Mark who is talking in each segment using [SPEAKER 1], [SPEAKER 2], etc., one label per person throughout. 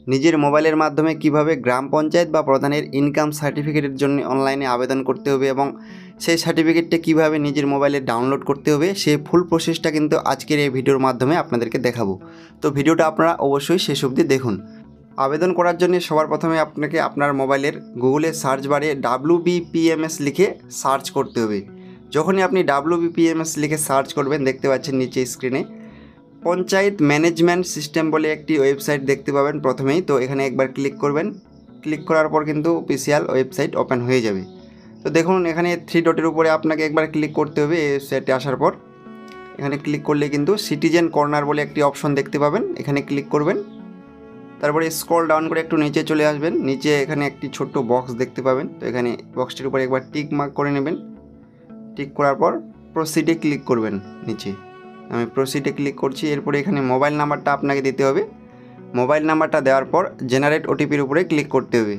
[SPEAKER 1] নিজের মোবাইলের মাধ্যমে কিভাবে গ্রাম পঞ্চায়েত বা প্রধানের ইনকাম সার্টিফিকেটের জন্য অনলাইনে আবেদন করতে হবে এবং সেই সার্টিফিকেটটা কিভাবে নিজের মোবাইলে ডাউনলোড করতে হবে সেই ফুল প্রসেসটা কিন্তু আজকের এই ভিডিওর মাধ্যমে আপনাদেরকে দেখাবো। তো ভিডিওটা আপনারা অবশ্যই শেষ অবধি দেখুন। আবেদন করার জন্য সবার প্রথমে আপনাকে আপনার মোবাইলের গুগলে সার্চ বারে WBPMS লিখে সার্চ করতে হবে। যখনই আপনি WBPMS লিখে সার্চ করবেন দেখতে পাচ্ছেন নিচে স্ক্রিনে পঞ্চায়েত ম্যানেজমেন্ট সিস্টেম বলে একটি ওয়েবসাইট দেখতে পাবেন প্রথমেই। তো এখানে একবার ক্লিক করবেন। ক্লিক করার পর কিন্তু অফিসিয়াল ওয়েবসাইট ওপেন হয়ে যাবে। তো দেখুন এখানে 3 ডটের উপরে আপনাকে একবার ক্লিক করতে হবে। এই ওয়েবসাইটে আসার পর এখানে ক্লিক করলে কিন্তু সিটিজেন কর্নার বলে একটি অপশন দেখতে পাবেন, এখানে ক্লিক করবেন। তারপরে স্ক্রল ডাউন করে একটু নিচে চলে আসবেন। নিচে এখানে একটি ছোট্ট বক্স দেখতে পাবেন, তো এখানে বক্সটির উপরে একবার টিক মার্ক করে নেবেন। টিক করার পর প্রসিডে ক্লিক করবেন। নিচে আমি প্রসিডে ক্লিক করছি। এরপরে এখানে মোবাইল নাম্বারটা আপনাকে দিতে হবে। মোবাইল নাম্বারটা দেওয়ার পর জেনারেট ওটিপির উপরে ক্লিক করতে হবে।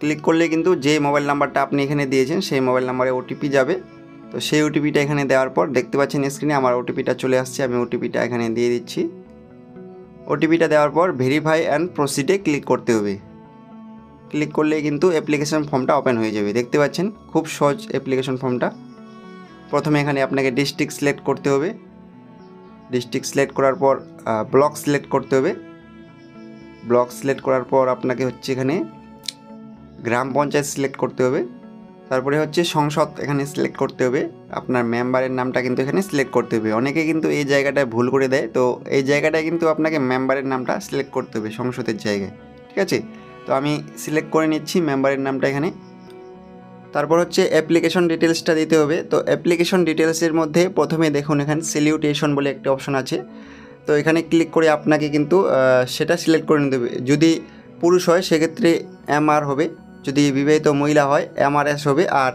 [SPEAKER 1] ক্লিক করলে কিন্তু যে মোবাইল নাম্বারটা আপনি এখানে দিয়েছেন সেই মোবাইল নাম্বারে ওটিপি যাবে। তো সেই ওটিপিটা এখানে দেওয়ার পর দেখতে পাচ্ছেন স্ক্রিনে আমার ওটিপিটা চলে আসছে। আমি ওটিপিটা এখানে দিয়ে দিচ্ছি। ওটিপিটা দেওয়ার পর ভেরিফাই অ্যান্ড প্রসিডে ক্লিক করতে হবে। ক্লিক করলে কিন্তু অ্যাপ্লিকেশন ফর্মটা ওপেন হয়ে যাবে। দেখতে পাচ্ছেন খুব সহজ অ্যাপ্লিকেশন ফর্মটা। প্রথমে এখানে আপনাকে ডিস্ট্রিক্ট সিলেক্ট করতে হবে। ডিস্ট্রিক্ট সিলেক্ট করার পর ব্লক সিলেক্ট করতে হবে। ব্লক সিলেক্ট করার পর আপনাকে হচ্ছে এখানে গ্রাম পঞ্চায়েত সিলেক্ট করতে হবে। তারপরে হচ্ছে সংসদ এখানে সিলেক্ট করতে হবে। আপনার মেম্বারের নামটা কিন্তু এখানে সিলেক্ট করতে হবে। অনেকে কিন্তু এই জায়গাটায় ভুল করে দেয়, তো এই জায়গাটায় কিন্তু আপনাকে মেম্বারের নামটা সিলেক্ট করতে হবে সংসদের জায়গায়, ঠিক আছে। তো আমি সিলেক্ট করে নিচ্ছি মেম্বারের নামটা এখানে। তারপর হচ্ছে অ্যাপ্লিকেশন ডিটেলসটা দিতে হবে। তো অ্যাপ্লিকেশন ডিটেলসের মধ্যে প্রথমে দেখুন এখানে স্যালুটেশন বলে একটা অপশন আছে। তো এখানে ক্লিক করে আপনাকে কিন্তু সেটা সিলেক্ট করে নিতে হবে। যদি পুরুষ হয় সেক্ষেত্রে MR হবে, যদি বিবাহিত মহিলা হয় MRS হবে, আর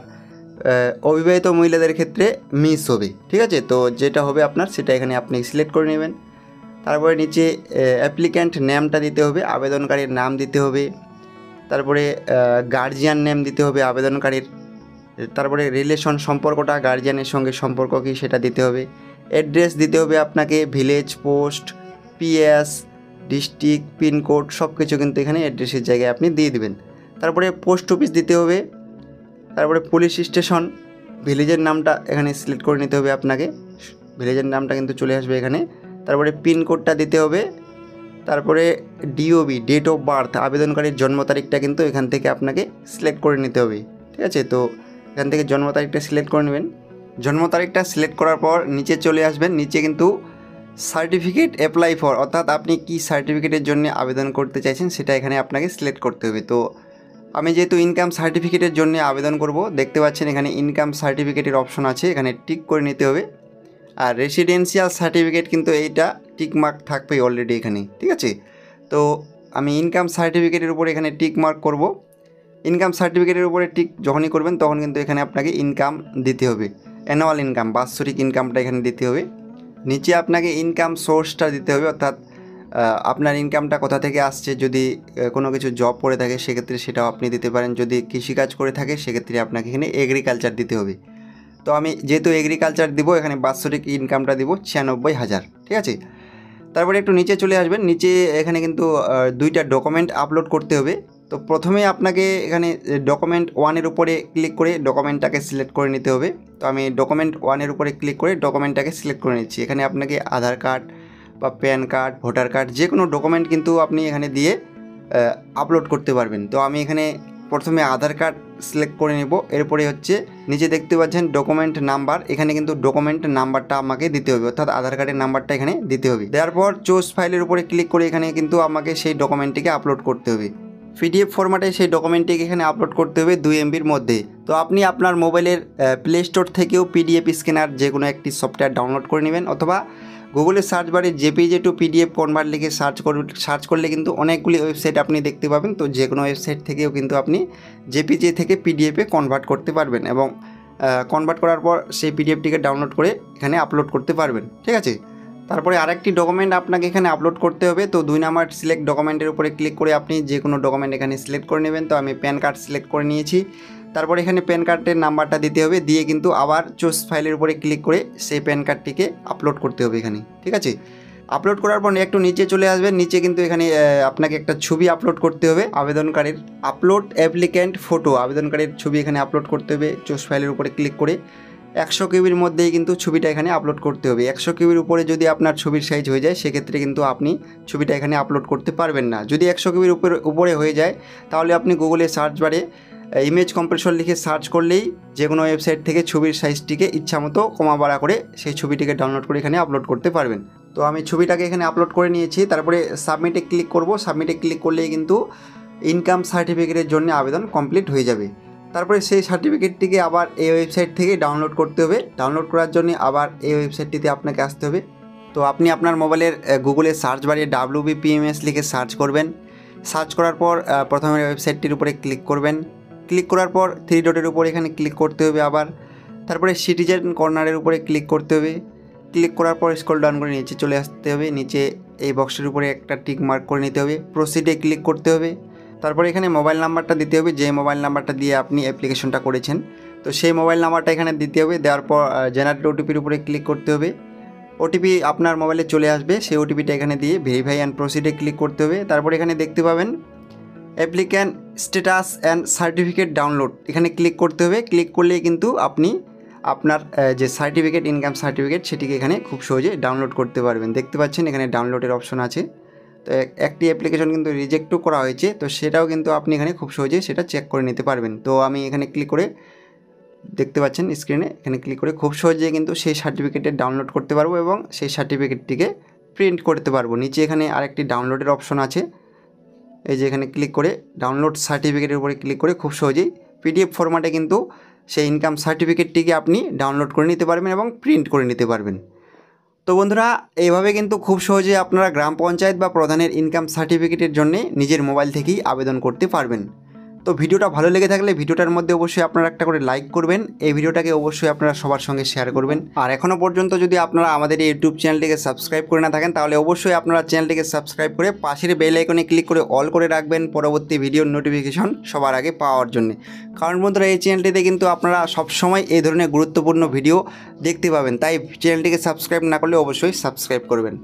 [SPEAKER 1] অবিবাহিত মহিলাদের ক্ষেত্রে মিস হবে, ঠিক আছে। তো যেটা হবে আপনার সেটা এখানে আপনি সিলেক্ট করে নেবেন। তারপরে নিচে অ্যাপ্লিক্যান্ট নেমটা দিতে হবে, আবেদনকারীর নাম দিতে হবে। তারপরে গার্জিয়ান নেম দিতে হবে আবেদনকারীর। তারপরে রিলেশন সম্পর্কটা গার্জিয়ানের সঙ্গে সম্পর্ক কী সেটা দিতে হবে। অ্যাড্রেস দিতে হবে আপনাকে, village, post, PS, district, pincode সব কিছু কিন্তু এখানে অ্যাড্রেসের জায়গায় আপনি দিয়ে দেবেন। তারপরে পোস্ট অফিস দিতে হবে। তারপরে পুলিশ স্টেশন, ভিলেজের নামটা এখানে সিলেক্ট করে নিতে হবে আপনাকে। ভিলেজের নামটা কিন্তু চলে আসবে এখানে। তারপরে পিনকোডটা দিতে হবে। তারপরে DOB, ডেট অফ বার্থ, আবেদনকারীর জন্ম তারিখটা কিন্তু এখান থেকে আপনাকে সিলেক্ট করে নিতে হবে, ঠিক আছে। তো এখান থেকে জন্ম তারিখটা সিলেক্ট করে নেবেন। জন্ম তারিখটা সিলেক্ট করার পর নিচে চলে আসবেন। নিচে কিন্তু সার্টিফিকেট অ্যাপ্লাই ফর, অর্থাৎ আপনি কি সার্টিফিকেটের জন্য আবেদন করতে চাইছেন সেটা এখানে আপনাকে সিলেক্ট করতে হবে। তো আমি যেহেতু ইনকাম সার্টিফিকেটের জন্য আবেদন করব, দেখতে পাচ্ছেন এখানে ইনকাম সার্টিফিকেটের অপশন আছে, এখানে টিক করে নিতে হবে। আর রেসিডেন্সিয়াল সার্টিফিকেট কিন্তু এইটা টিক মার্ক থাকবেই অলরেডি এখানে, ঠিক আছে। তো আমি ইনকাম সার্টিফিকেটের উপরে এখানে টিক মার্ক করব। ইনকাম সার্টিফিকেটের উপরে টিক যখনই করবেন তখন কিন্তু এখানে আপনাকে ইনকাম দিতে হবে, অ্যানুয়াল ইনকাম, বাৎসরিক ইনকামটা এখানে দিতে হবে। নিচে আপনাকে ইনকাম সোর্সটা দিতে হবে, অর্থাৎ আপনার ইনকামটা কোথা থেকে আসছে। যদি কোনো কিছু জব করে থাকে সেক্ষেত্রে সেটাও আপনি দিতে পারেন। যদি কৃষিকাজ করে থাকে সেক্ষেত্রে আপনাকে এখানে এগ্রিকালচার দিতে হবে। তো আমি যেহেতু এগ্রিকালচার দিব এখানে বাৎসরিক ইনকামটা দিব 96,000, ঠিক আছে। তারপরে একটু নিচে চলে আসবেন। নিচে এখানে কিন্তু 2টা ডকুমেন্ট আপলোড করতে হবে। তো প্রথমে আপনাকে এখানে ডকুমেন্ট 1-এর উপরে ক্লিক করে ডকুমেন্টটাকে সিলেক্ট করে নিতে হবে। তো আমি ডকুমেন্ট 1-এর উপরে ক্লিক করে ডকুমেন্টটাকে সিলেক্ট করে নিচ্ছি। এখানে আপনাকে আধার কার্ড বা প্যান কার্ড, ভোটার কার্ড যে কোনো ডকুমেন্ট কিন্তু আপনি এখানে দিয়ে আপলোড করতে পারবেন। তো আমি এখানে প্রথমে আধার কার্ড সিলেক্ট করে নেব। এরপরে হচ্ছে নিচে দেখতে পাচ্ছেন ডকুমেন্ট নাম্বার, এখানে কিন্তু ডকুমেন্ট নাম্বারটা আমাকে দিতে হবে, অর্থাৎ আধার কার্ডের নাম্বারটা এখানে দিতে হবে। দেওয়ার পর চুজ ফাইলের উপরে ক্লিক করে এখানে কিন্তু আমাকে সেই ডকুমেন্টটিকে আপলোড করতে হবে। PDF ফরম্যাটে সেই ডকুমেন্টটিকে এখানে আপলোড করতে হবে 2 MBর মধ্যে। তো আপনি আপনার মোবাইলের প্লে স্টোর থেকেও PDF স্ক্যানার যে কোনো একটি সফটওয়্যার ডাউনলোড করে নেবেন, অথবা গুগলের সার্চ বারে JPG টু PDF কনভার্ট লিখে সার্চ করলে কিন্তু অনেকগুলি ওয়েবসাইট আপনি দেখতে পাবেন। তো যে কোনো ওয়েবসাইট থেকেও কিন্তু আপনি JPG থেকে PDF কনভার্ট করতে পারবেন এবং কনভার্ট করার পর সেই PDFটিকে ডাউনলোড করে এখানে আপলোড করতে পারবেন, ঠিক আছে। তারপরে আরেকটি ডকুমেন্ট আপনাকে এখানে আপলোড করতে হবে। তো 2 নাম্বার সিলেক্ট ডকুমেন্টের উপরে ক্লিক করে আপনি যে কোনো ডকুমেন্ট এখানে সিলেক্ট করে নেবেন। তো আমি প্যান কার্ড সিলেক্ট করে নিয়েছি। তারপরে এখানে প্যান কার্ডের নাম্বারটা দিতে হবে, দিয়ে কিন্তু আবার চুজ ফাইলের উপরে ক্লিক করে সেই প্যান কার্ডটিকে আপলোড করতে হবে এখানে, ঠিক আছে। আপলোড করার পর একটু নিচে চলে আসবেন। নিচে কিন্তু এখানে আপনাকে একটা ছবি আপলোড করতে হবে আবেদনকারীর। আপলোড অ্যাপ্লিক্যান্ট ফটো, আবেদনকারীর ছবি এখানে আপলোড করতে হবে। চুজ ফাইলের উপরে ক্লিক করে 100 কেবির মধ্যেই কিন্তু ছবিটা এখানে আপলোড করতে হবে। 100 কেবির উপরে যদি আপনার ছবির সাইজ হয়ে যায় সেক্ষেত্রে কিন্তু আপনি ছবিটা এখানে আপলোড করতে পারবেন না। যদি 100 কেবির উপরে হয়ে যায় তাহলে আপনি গুগলে সার্চ বারে ইমেজ কম্প্রেসর লিখে সার্চ করলেই যে কোনো ওয়েবসাইট থেকে ছবির সাইজটিকে ইচ্ছামতো কমা বাড়া করে সেই ছবিটিকে ডাউনলোড করে এখানে আপলোড করতে পারবেন। তো আমি ছবিটাকে এখানে আপলোড করে নিয়েছি। তারপরে সাবমিটে ক্লিক করব। সাবমিটে ক্লিক করলেই কিন্তু ইনকাম সার্টিফিকেটের জন্য আবেদন কমপ্লিট হয়ে যাবে। তারপরে সেই সার্টিফিকেটটিকে আবার এই ওয়েবসাইট থেকে ডাউনলোড করতে হবে। ডাউনলোড করার জন্য আবার এই ওয়েবসাইটটিতে আপনাকে আসতে হবে। তো আপনি আপনার মোবাইলের গুগলে সার্চ বারে WBPMS লিখে সার্চ করবেন। সার্চ করার পর প্রথমে ওয়েবসাইটটির উপরে ক্লিক করবেন। ক্লিক করার পর 3 ডটের উপরে এখানে ক্লিক করতে হবে আবার। তারপরে সিটিজেন কর্নারের উপরে ক্লিক করতে হবে। ক্লিক করার পর স্ক্রল ডাউন করে নিচে চলে আসতে হবে। নিচে এই বক্সের উপরে একটা টিক মার্ক করে নিতে হবে। প্রসিডে ক্লিক করতে হবে। তারপরে এখানে মোবাইল নাম্বারটা দিতে হবে, যে মোবাইল নাম্বারটা দিয়ে আপনি অ্যাপ্লিকেশনটা করেছেন। তো সেই মোবাইল নাম্বারটা এখানে দিতে হবে। দেওয়ার পর জেনারেট ওটিপির উপরে ক্লিক করতে হবে। ওটিপি আপনার মোবাইলে চলে আসবে, সেই ওটিপিটা এখানে দিয়ে ভেরিফাই অ্যান্ড প্রসিডে ক্লিক করতে হবে। তারপর এখানে দেখতে পাবেন applicant status and certificate download, এখানে ক্লিক করতে হবে। ক্লিক করলেই কিন্তু আপনি আপনার যে সার্টিফিকেট, ইনকাম সার্টিফিকেট, সেটিকে এখানে খুব সহজে ডাউনলোড করতে পারবেন। দেখতে পাচ্ছেন এখানে ডাউনলোডের অপশন আছে। তো একটি অ্যাপ্লিকেশন কিন্তু রিজেক্টও করা হয়েছে, তো সেটাও কিন্তু আপনি এখানে খুব সহজে সেটা চেক করে নিতে পারবেন। তো আমি এখানে ক্লিক করে দেখতে পাচ্ছেন স্ক্রিনে, এখানে ক্লিক করে খুব সহজে কিন্তু সেই সার্টিফিকেটে ডাউনলোড করতে পারবো এবং সেই সার্টিফিকেটটিকে প্রিন্ট করতে পারবো। নিচে এখানে আরেকটি ডাউনলোডের অপশন আছে, এই যে এখানে ক্লিক করে ডাউনলোড সার্টিফিকেটের উপরে ক্লিক করে খুব সহজেই PDF ফরম্যাটে কিন্তু সেই ইনকাম সার্টিফিকেটটিকে আপনি ডাউনলোড করে নিতে পারবেন এবং প্রিন্ট করে নিতে পারবেন। তো বন্ধুরা, এইভাবে কিন্তু খুব সহজে আপনারা গ্রাম পঞ্চায়েত বা প্রধানের ইনকাম সার্টিফিকেটের জন্য নিজের মোবাইল থেকেই আবেদন করতে পারবেন। তো ভিডিওটা ভালো লেগে থাকলে ভিডিওটার মধ্যে অবশ্যই আপনারা একটা করে লাইক করবেন। এই ভিডিওটাকে অবশ্যই আপনারা সবার সঙ্গে শেয়ার করবেন। আর এখনও পর্যন্ত যদি আপনারা আমাদের এই ইউটিউব চ্যানেলটিকে সাবস্ক্রাইব করে না থাকেন তাহলে অবশ্যই আপনারা চ্যানেলটিকে সাবস্ক্রাইব করে পাশের বেল আইকনে ক্লিক করে অল করে রাখবেন পরবর্তী ভিডিওর নোটিফিকেশন সবার আগে পাওয়ার জন্য। কারণ বন্ধুরা, এই চ্যানেলটিতে কিন্তু আপনারা সবসময় এই ধরনের গুরুত্বপূর্ণ ভিডিও দেখতে পাবেন, তাই চ্যানেলটিকে সাবস্ক্রাইব না করলে অবশ্যই সাবস্ক্রাইব করবেন।